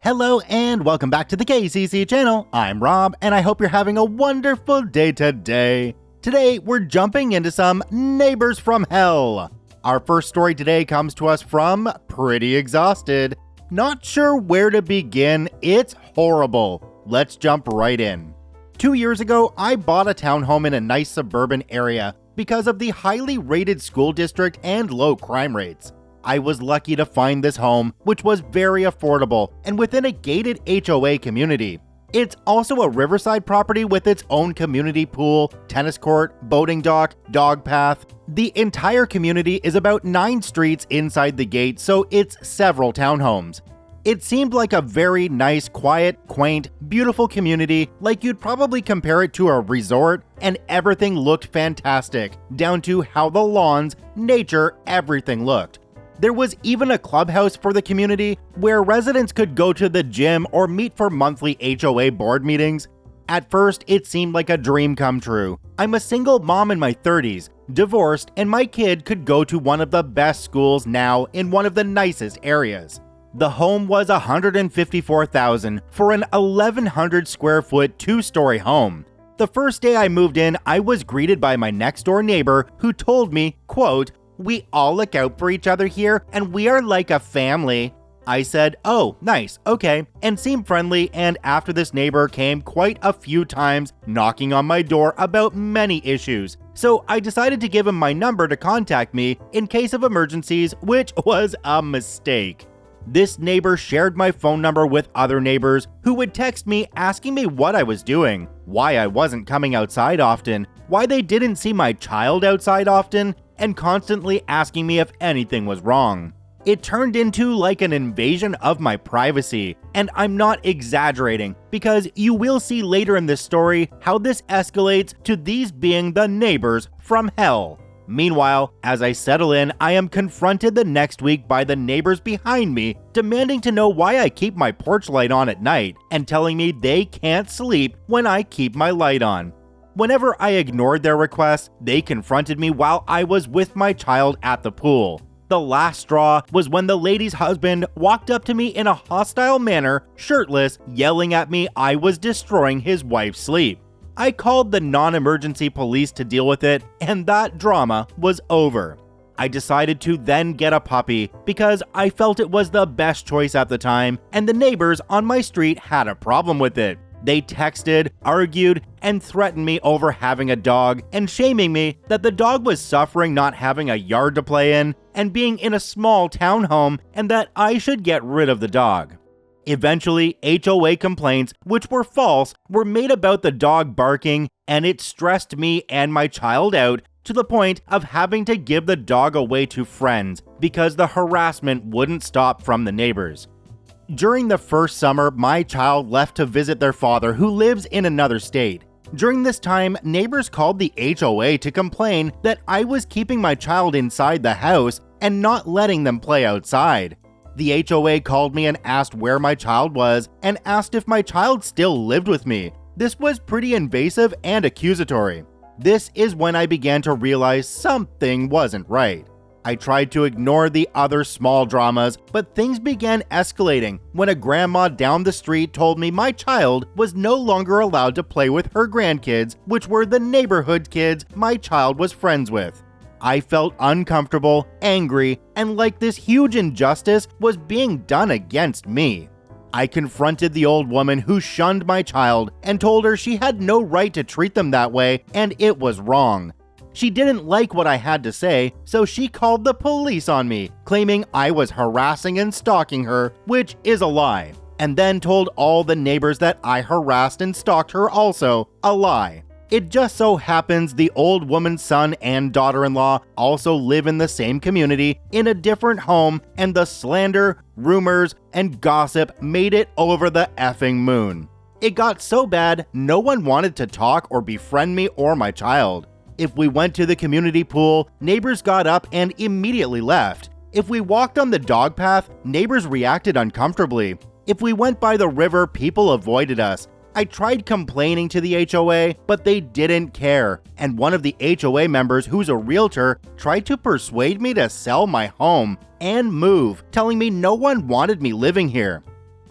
Hello and welcome back to the KCC channel. I'm Rob and I hope you're having a wonderful day today. Today we're jumping into some Neighbors from Hell. Our first story today comes to us from Pretty Exhausted. Not sure where to begin, it's horrible. Let's jump right in. 2 years ago, I bought a townhome in a nice suburban area because of the highly rated school district and low crime rates. I was lucky to find this home, which was very affordable and within a gated HOA community. It's also a riverside property with its own community pool, tennis court, boating dock, dog path. The entire community is about 9 streets inside the gate, so it's several townhomes. It seemed like a very nice, quiet, quaint, beautiful community, like you'd probably compare it to a resort, and everything looked fantastic, down to how the lawns, nature, everything looked. There was even a clubhouse for the community where residents could go to the gym or meet for monthly HOA board meetings. At first, it seemed like a dream come true. I'm a single mom in my 30s, divorced, and my kid could go to one of the best schools now in one of the nicest areas. The home was $154,000 for an 1,100 square foot 2-story home. The first day I moved in, I was greeted by my next door neighbor who told me, quote, "We all look out for each other here and we are like a family." I said, "Oh, nice, okay," and seemed friendly, and after this neighbor came quite a few times knocking on my door about many issues. So I decided to give him my number to contact me in case of emergencies, which was a mistake. This neighbor shared my phone number with other neighbors who would text me asking me what I was doing, why I wasn't coming outside often, why they didn't see my child outside often, and constantly asking me if anything was wrong. It turned into like an invasion of my privacy, and I'm not exaggerating because you will see later in this story how this escalates to these being the neighbors from hell. Meanwhile, as I settle in, I am confronted the next week by the neighbors behind me demanding to know why I keep my porch light on at night and telling me they can't sleep when I keep my light on. Whenever I ignored their requests, they confronted me while I was with my child at the pool. The last straw was when the lady's husband walked up to me in a hostile manner, shirtless, yelling at me I was destroying his wife's sleep. I called the non-emergency police to deal with it, and that drama was over. I decided to then get a puppy because I felt it was the best choice at the time, and the neighbors on my street had a problem with it. They texted, argued, and threatened me over having a dog and shaming me that the dog was suffering not having a yard to play in and being in a small townhome and that I should get rid of the dog. Eventually, HOA complaints, which were false, were made about the dog barking, and it stressed me and my child out to the point of having to give the dog away to friends because the harassment wouldn't stop from the neighbors. During the first summer, my child left to visit their father who lives in another state. During this time, neighbors called the HOA to complain that I was keeping my child inside the house and not letting them play outside. The HOA called me and asked where my child was and asked if my child still lived with me. This was pretty invasive and accusatory. This is when I began to realize something wasn't right. I tried to ignore the other small dramas, but things began escalating when a grandma down the street told me my child was no longer allowed to play with her grandkids, which were the neighborhood kids my child was friends with. I felt uncomfortable, angry, and like this huge injustice was being done against me. I confronted the old woman who shunned my child and told her she had no right to treat them that way and it was wrong. She didn't like what I had to say, so she called the police on me, claiming I was harassing and stalking her, which is a lie, and then told all the neighbors that I harassed and stalked her also, a lie. It just so happens the old woman's son and daughter-in-law also live in the same community in a different home, and the slander, rumors, and gossip made it over the effing moon. It got so bad, no one wanted to talk or befriend me or my child. If we went to the community pool, neighbors got up and immediately left. If we walked on the dog path, neighbors reacted uncomfortably. If we went by the river, people avoided us. I tried complaining to the HOA, but they didn't care, and one of the HOA members, who's a realtor, tried to persuade me to sell my home and move, telling me no one wanted me living here.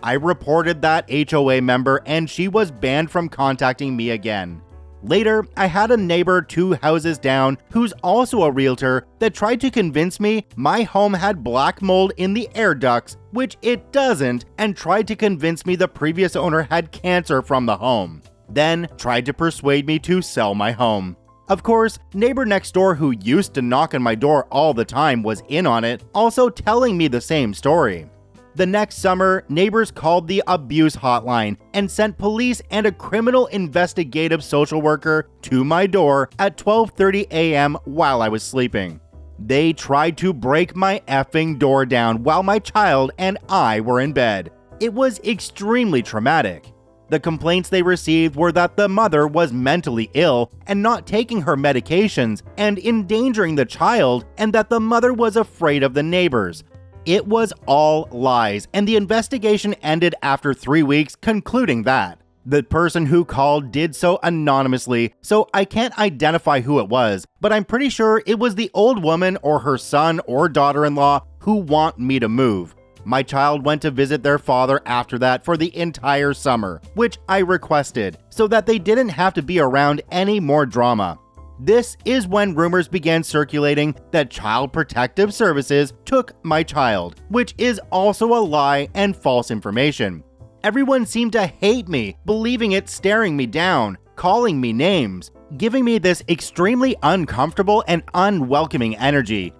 I reported that HOA member and she was banned from contacting me again. Later, I had a neighbor 2 houses down who's also a realtor that tried to convince me my home had black mold in the air ducts, which it doesn't, and tried to convince me the previous owner had cancer from the home. Then tried to persuade me to sell my home. Of course, neighbor next door who used to knock on my door all the time was in on it, also telling me the same story. The next summer, neighbors called the abuse hotline and sent police and a criminal investigative social worker to my door at 12:30 a.m. while I was sleeping. They tried to break my effing door down while my child and I were in bed. It was extremely traumatic. The complaints they received were that the mother was mentally ill and not taking her medications and endangering the child, and that the mother was afraid of the neighbors. It was all lies, and the investigation ended after 3 weeks, concluding that the person who called did so anonymously, so I can't identify who it was, but I'm pretty sure it was the old woman or her son or daughter-in-law who want me to move. My child went to visit their father after that for the entire summer, which I requested, so that they didn't have to be around any more drama. This is when rumors began circulating that Child Protective Services took my child, which is also a lie and false information. Everyone seemed to hate me, believing it, staring me down, calling me names, giving me this extremely uncomfortable and unwelcoming energy.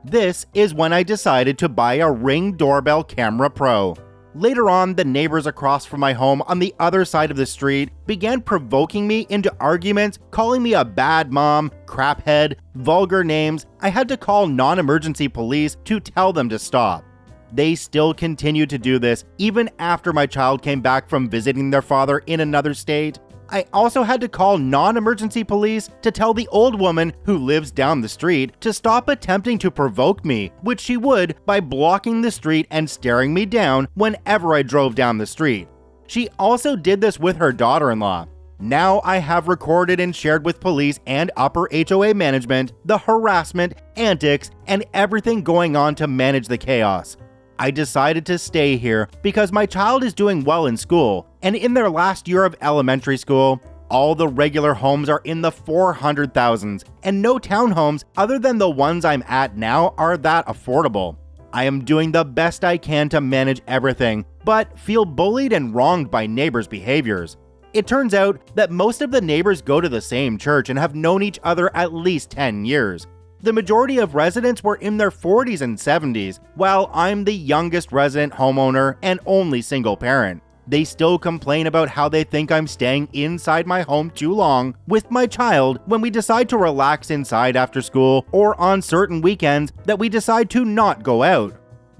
This is when I decided to buy a Ring Doorbell Camera Pro. Later on, the neighbors across from my home on the other side of the street began provoking me into arguments, calling me a bad mom, craphead, vulgar names. I had to call non-emergency police to tell them to stop. They still continued to do this even after my child came back from visiting their father in another state. I also had to call non-emergency police to tell the old woman who lives down the street to stop attempting to provoke me, which she would by blocking the street and staring me down whenever I drove down the street. She also did this with her daughter-in-law. Now I have recorded and shared with police and upper HOA management the harassment, antics, and everything going on to manage the chaos. I decided to stay here because my child is doing well in school, and in their last year of elementary school, all the regular homes are in the 400,000s, and no townhomes other than the ones I'm at now are that affordable. I am doing the best I can to manage everything, but feel bullied and wronged by neighbors' behaviors. It turns out that most of the neighbors go to the same church and have known each other at least 10 years. The majority of residents were in their 40s and 70s, while I'm the youngest resident homeowner and only single parent. They still complain about how they think I'm staying inside my home too long with my child when we decide to relax inside after school, or on certain weekends that we decide to not go out.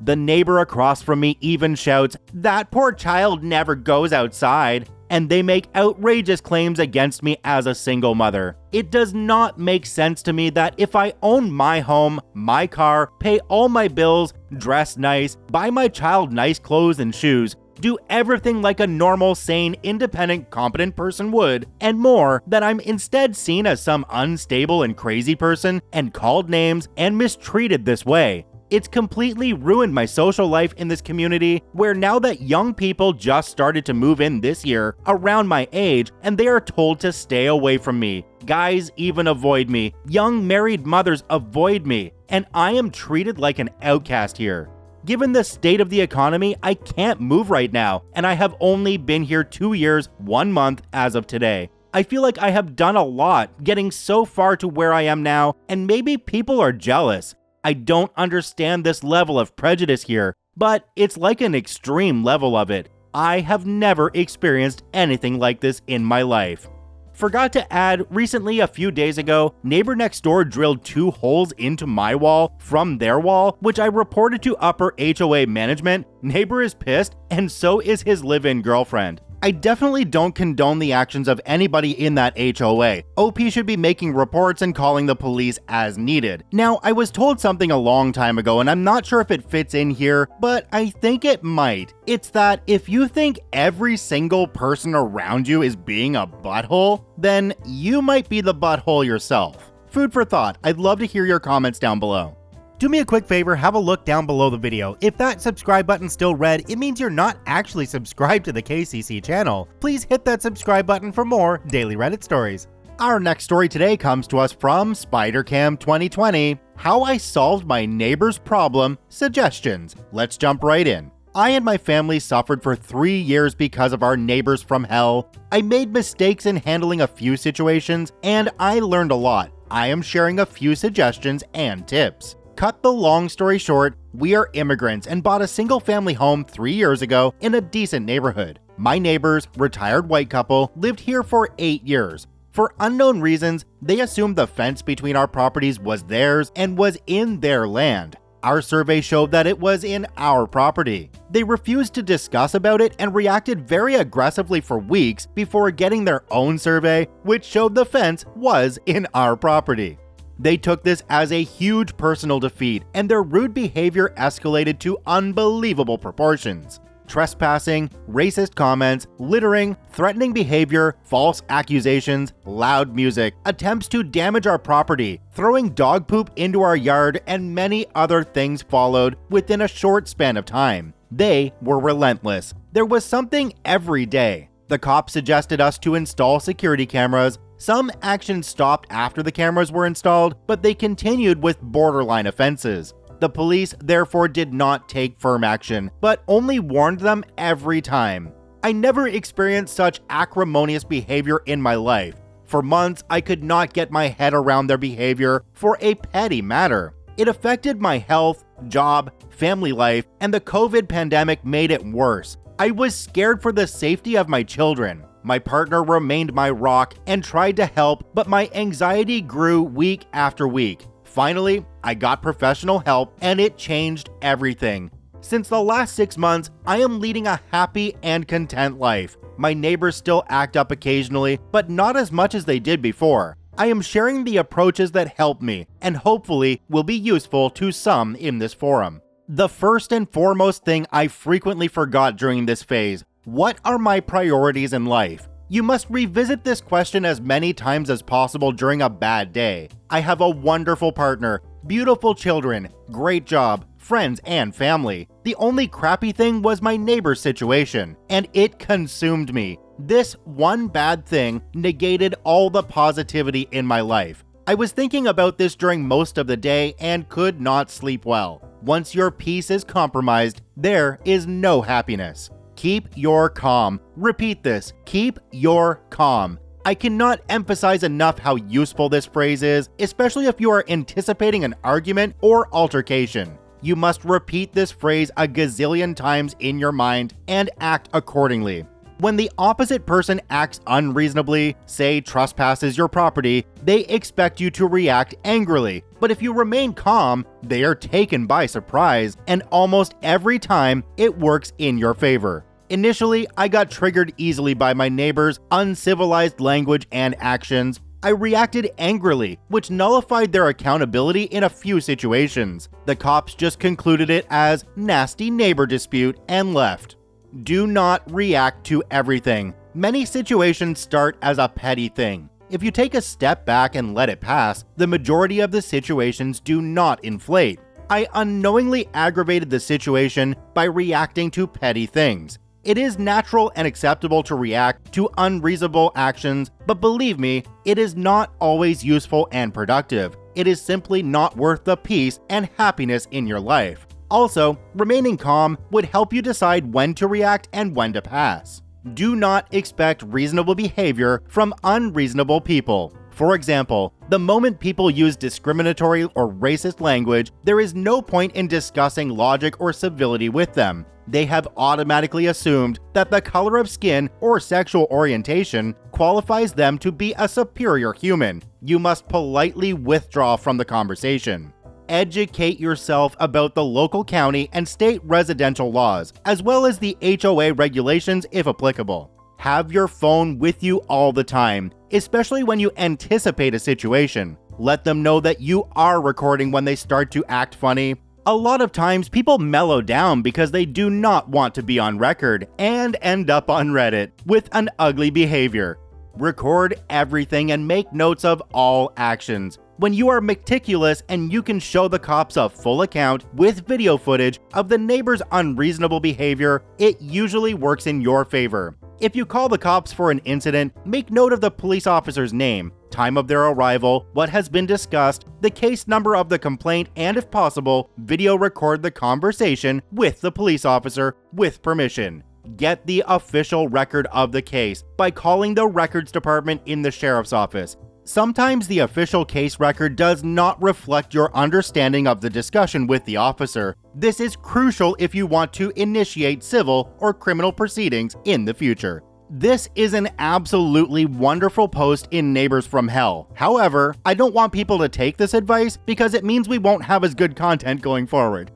The neighbor across from me even shouts, "That poor child never goes outside," and they make outrageous claims against me as a single mother. It does not make sense to me that if I own my home, my car, pay all my bills, dress nice, buy my child nice clothes and shoes, do everything like a normal, sane, independent, competent person would, and more, that I'm instead seen as some unstable and crazy person and called names and mistreated this way. It's completely ruined my social life in this community, where now that young people just started to move in this year around my age and they are told to stay away from me. Guys even avoid me. Young married mothers avoid me. And I am treated like an outcast here. Given the state of the economy, I can't move right now, and I have only been here 2 years, 1 month as of today. I feel like I have done a lot getting so far to where I am now, and maybe people are jealous. I don't understand this level of prejudice here, but it's like an extreme level of it. I have never experienced anything like this in my life. Forgot to add, recently a few days ago, neighbor next door drilled 2 holes into my wall from their wall, which I reported to upper HOA management. Neighbor is pissed, and so is his live-in girlfriend. I definitely don't condone the actions of anybody in that HOA. OP should be making reports and calling the police as needed. Now, I was told something a long time ago, and I'm not sure if it fits in here, but I think it might. It's that if you think every single person around you is being a butthole, then you might be the butthole yourself. Food for thought. I'd love to hear your comments down below. Do me a quick favor, have a look down below the video. If that subscribe button's still red, it means you're not actually subscribed to the KCC channel. Please hit that subscribe button for more daily Reddit stories. Our next story today comes to us from SpiderCam 2020, How I Solved My Neighbor's Problem, Suggestions. Let's jump right in. I and my family suffered for 3 years because of our neighbors from hell. I made mistakes in handling a few situations, and I learned a lot. I am sharing a few suggestions and tips. Cut the long story short, we are immigrants and bought a single-family home 3 years ago in a decent neighborhood. My neighbors, retired white couple, lived here for 8 years. For unknown reasons, they assumed the fence between our properties was theirs and was in their land. Our survey showed that it was in our property. They refused to discuss about it and reacted very aggressively for weeks before getting their own survey, which showed the fence was in our property. They took this as a huge personal defeat, and their rude behavior escalated to unbelievable proportions. Trespassing, racist comments, littering, threatening behavior, false accusations, loud music, attempts to damage our property, throwing dog poop into our yard, and many other things followed within a short span of time. They were relentless. There was something every day. The cops suggested us to install security cameras. Some actions stopped after the cameras were installed, but they continued with borderline offenses. The police therefore did not take firm action, but only warned them every time. I never experienced such acrimonious behavior in my life. For months, I could not get my head around their behavior for a petty matter. It affected my health, job, family life, and the COVID pandemic made it worse. I was scared for the safety of my children. My partner remained my rock and tried to help, but my anxiety grew week after week. Finally, I got professional help and it changed everything. Since the last 6 months, I am leading a happy and content life. My neighbors still act up occasionally, but not as much as they did before. I am sharing the approaches that help me and hopefully will be useful to some in this forum. The first and foremost thing I frequently forgot during this phase: what are my priorities in life? You must revisit this question as many times as possible during a bad day. I have a wonderful partner, beautiful children, great job, friends, and family. The only crappy thing was my neighbor's situation, and it consumed me. This one bad thing negated all the positivity in my life. I was thinking about this during most of the day and could not sleep well. Once your peace is compromised, there is no happiness. Keep your calm. Repeat this. Keep your calm. I cannot emphasize enough how useful this phrase is, especially if you are anticipating an argument or altercation. You must repeat this phrase a gazillion times in your mind and act accordingly. When the opposite person acts unreasonably, say trespasses your property, they expect you to react angrily. But if you remain calm, they are taken by surprise, and almost every time it works in your favor. Initially, I got triggered easily by my neighbors' uncivilized language and actions. I reacted angrily, which nullified their accountability in a few situations. The cops just concluded it as nasty neighbor dispute and left. Do not react to everything. Many situations start as a petty thing. If you take a step back and let it pass, the majority of the situations do not inflate. I unknowingly aggravated the situation by reacting to petty things. It is natural and acceptable to react to unreasonable actions, but believe me, it is not always useful and productive. It is simply not worth the peace and happiness in your life. Also, remaining calm would help you decide when to react and when to pass. Do not expect reasonable behavior from unreasonable people. For example, the moment people use discriminatory or racist language, there is no point in discussing logic or civility with them. They have automatically assumed that the color of skin or sexual orientation qualifies them to be a superior human. You must politely withdraw from the conversation. Educate yourself about the local county and state residential laws, as well as the HOA regulations if applicable. Have your phone with you all the time, especially when you anticipate a situation. Let them know that you are recording when they start to act funny. A lot of times people mellow down because they do not want to be on record and end up on Reddit with an ugly behavior. Record everything and make notes of all actions. When you are meticulous and you can show the cops a full account with video footage of the neighbor's unreasonable behavior, it usually works in your favor. If you call the cops for an incident, make note of the police officer's name, time of their arrival, what has been discussed, the case number of the complaint, and if possible, video record the conversation with the police officer with permission. Get the official record of the case by calling the records department in the sheriff's office. Sometimes the official case record does not reflect your understanding of the discussion with the officer. This is crucial if you want to initiate civil or criminal proceedings in the future. This is an absolutely wonderful post in Neighbors from Hell. However, I don't want people to take this advice because it means we won't have as good content going forward.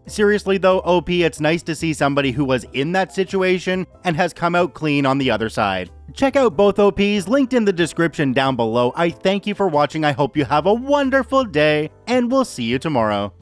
Seriously though, OP, it's nice to see somebody who was in that situation and has come out clean on the other side. Check out both OPs linked in the description down below. I thank you for watching. I hope you have a wonderful day, and we'll see you tomorrow.